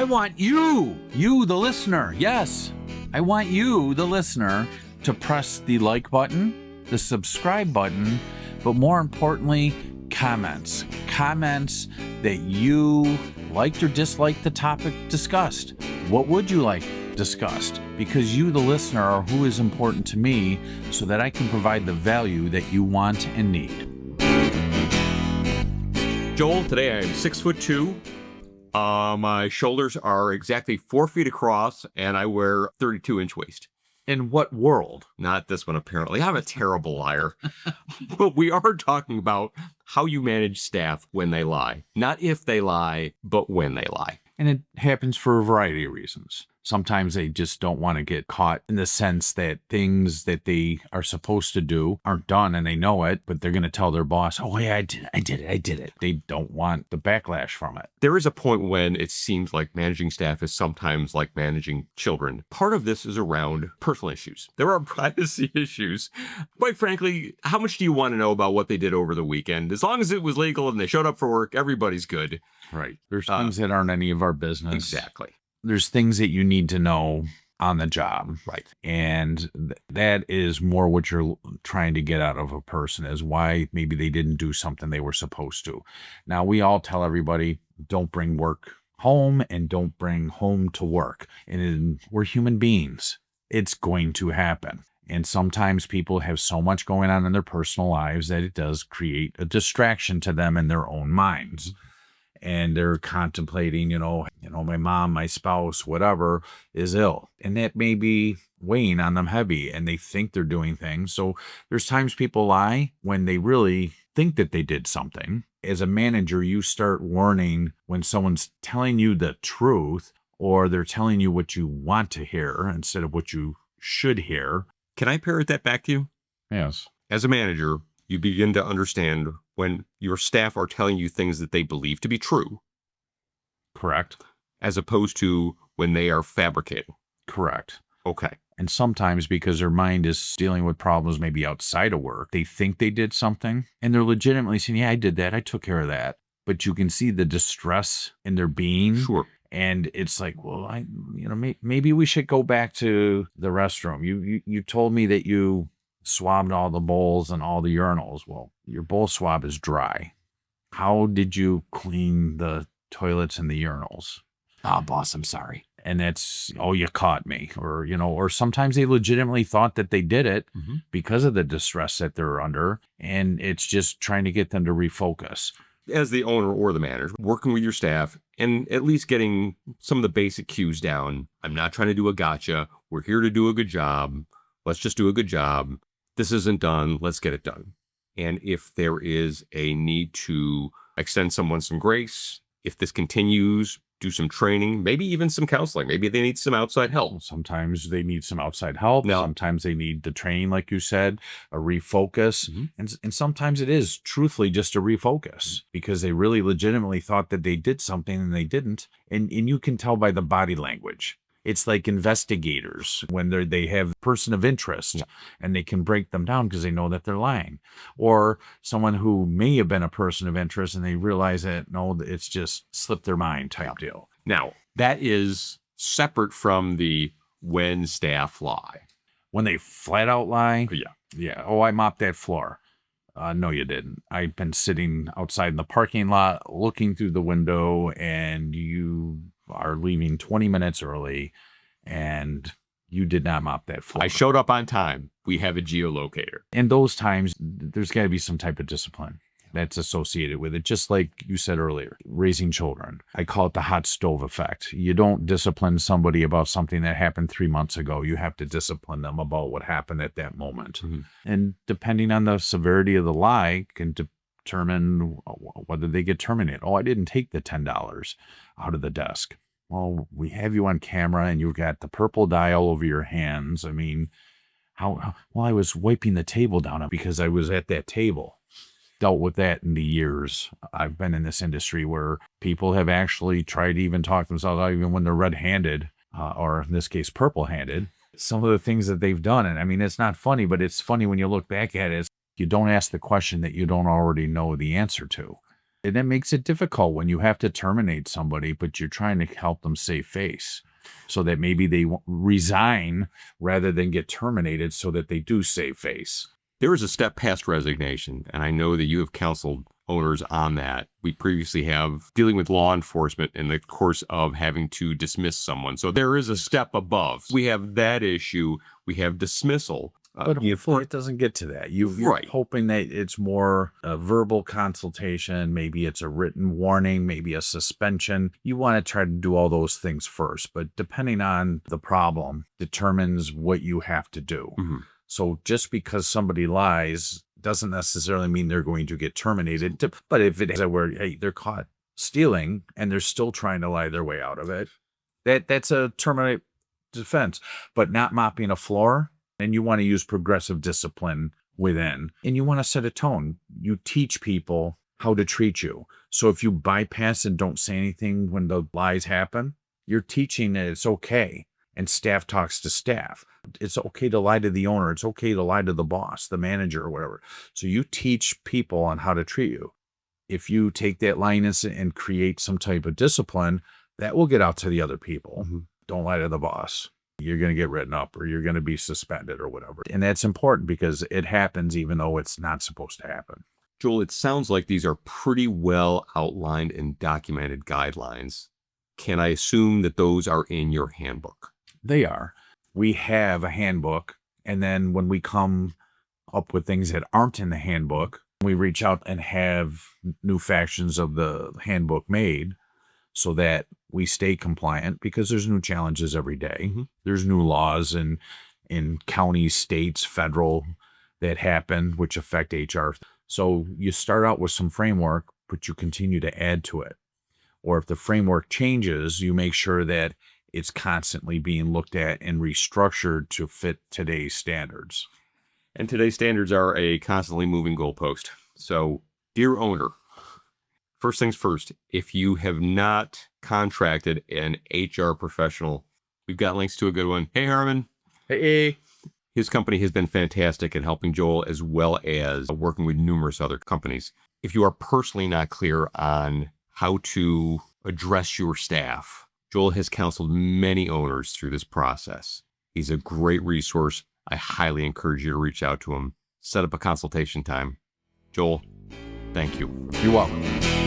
I want you, the listener. Yes, I want you, the listener, to press the like button, the subscribe button, but more importantly, comments. Comments that you liked or disliked the topic discussed. What would you like discussed? Because you, the listener, are who is important to me so that I can provide the value that you want and need. Joel, today I am 6'2". My shoulders are exactly 4 feet across, and I wear 32-inch waist. In what world? Not this one, apparently. I'm a terrible liar. But we are talking about how you manage staff when they lie. Not if they lie, but when they lie. And it happens for a variety of reasons. Sometimes they just don't want to get caught in the sense that things that they are supposed to do aren't done and they know it, but they're going to tell their boss, oh, yeah, I did it. They don't want the backlash from it. There is a point when it seems like managing staff is sometimes like managing children. Part of this is around personal issues. There are privacy issues. Quite frankly, how much do you want to know about what they did over the weekend? As long as it was legal and they showed up for work, everybody's good. Right. There's things that aren't any of our business. Exactly. There's things that you need to know on the job. Right. And that is more what you're trying to get out of a person, is why maybe they didn't do something they were supposed to. Now, we all tell everybody, don't bring work home and don't bring home to work. And we're human beings. It's going to happen. And sometimes people have so much going on in their personal lives that it does create a distraction to them in their own minds. And they're contemplating, my mom, my spouse, whatever is ill. And that may be weighing on them heavy, and they think they're doing things. So there's times people lie when they really think that they did something. As a manager, you start learning when someone's telling you the truth, or they're telling you what you want to hear instead of what you should hear. Can I parrot that back to you? Yes. As a manager, you begin to understand when your staff are telling you things that they believe to be true. Correct. As opposed to when they are fabricating. Correct. Okay. And sometimes because their mind is dealing with problems maybe outside of work, they think they did something and they're legitimately saying, yeah, I did that. I took care of that. But you can see the distress in their being. Sure. And it's like, well, maybe we should go back to the restroom. You told me that you swabbed all the bowls and all the urinals. Well, your bowl swab is dry. How did you clean the toilets and the urinals? Ah, boss, I'm sorry. And that's, oh, you caught me. Or sometimes they legitimately thought that they did it because of the distress that they're under. And it's just trying to get them to refocus. As the owner or the manager, working with your staff and at least getting some of the basic cues down. I'm not trying to do a gotcha. We're here to do a good job. Let's just do a good job. This isn't done. Let's get it done. And if there is a need to extend someone some grace, if this continues, do some training, maybe even some counseling. Maybe they need some outside help. Sometimes they need some outside help. Now, sometimes they need the training, like you said, a refocus. And sometimes it is truthfully just a refocus because they really legitimately thought that they did something and they didn't. And you can tell by the body language. It's like investigators when they have person of interest and they can break them down because they know that they're lying. Or someone who may have been a person of interest and they realize that, no, it's just slipped their mind type deal. Now, that is separate from the when staff lie. When they flat out lie? Yeah. Yeah. Oh, I mopped that floor. No, you didn't. I've been sitting outside in the parking lot looking through the window and you are leaving 20 minutes early and you did not mop that floor. I showed up on time. We have a geolocator. In those times, there's got to be some type of discipline that's associated with it. Just like you said earlier, raising children. I call it the hot stove effect. You don't discipline somebody about something that happened 3 months ago. You have to discipline them about what happened at that moment. And depending on the severity of the lie can determine whether they get terminated. Oh, I didn't take the $10 out of the desk. Well, we have you on camera and you've got the purple dye all over your hands. I mean, well, I was wiping the table down because I was at that table. Dealt with that in the years I've been in this industry where people have actually tried to even talk themselves out, even when they're red-handed, or in this case, purple-handed. Some of the things that they've done. And I mean, it's not funny, but it's funny when you look back at it. You don't ask the question that you don't already know the answer to. And that makes it difficult when you have to terminate somebody, but you're trying to help them save face so that maybe they resign rather than get terminated so that they do save face. There is a step past resignation, and I know that you have counseled owners on that. We previously have dealing with law enforcement in the course of having to dismiss someone. So there is a step above. We have that issue. We have dismissal. But hopefully it doesn't get to that. You're Right. hoping that it's more a verbal consultation. Maybe it's a written warning, maybe a suspension. You want to try to do all those things first, but depending on the problem determines what you have to do. Mhm. So just because somebody lies doesn't necessarily mean they're going to get terminated. But if it is where, hey, they're caught stealing and they're still trying to lie their way out of it, that's a terminate defense. But not mopping a floor, and you want to use progressive discipline within, and you want to set a tone. You teach people how to treat you. So if you bypass and don't say anything when the lies happen, you're teaching that it's okay. And staff talks to staff. It's okay to lie to the owner. It's okay to lie to the boss, the manager, or whatever. So you teach people on how to treat you. If you take that line and create some type of discipline, that will get out to the other people. Mhm. Don't lie to the boss. You're going to get written up or you're going to be suspended or whatever. And that's important because it happens even though it's not supposed to happen. Joel, it sounds like these are pretty well outlined and documented guidelines. Can I assume that those are in your handbook? They are. We have a handbook. And then when we come up with things that aren't in the handbook, we reach out and have new factions of the handbook made so that we stay compliant because there's new challenges every day. Mhm. There's new laws in counties, states, federal that happen, which affect HR. So you start out with some framework, but you continue to add to it. Or if the framework changes, you make sure that it's constantly being looked at and restructured to fit today's standards. And today's standards are a constantly moving goalpost. So, dear owner, first things first, if you have not contracted an HR professional, we've got links to a good one. Hey, Harmon. Hey. His company has been fantastic in helping Joel as well as working with numerous other companies. If you are personally not clear on how to address your staff, Joel has counseled many owners through this process. He's a great resource. I highly encourage you to reach out to him. Set up a consultation time. Joel, thank you. You're welcome.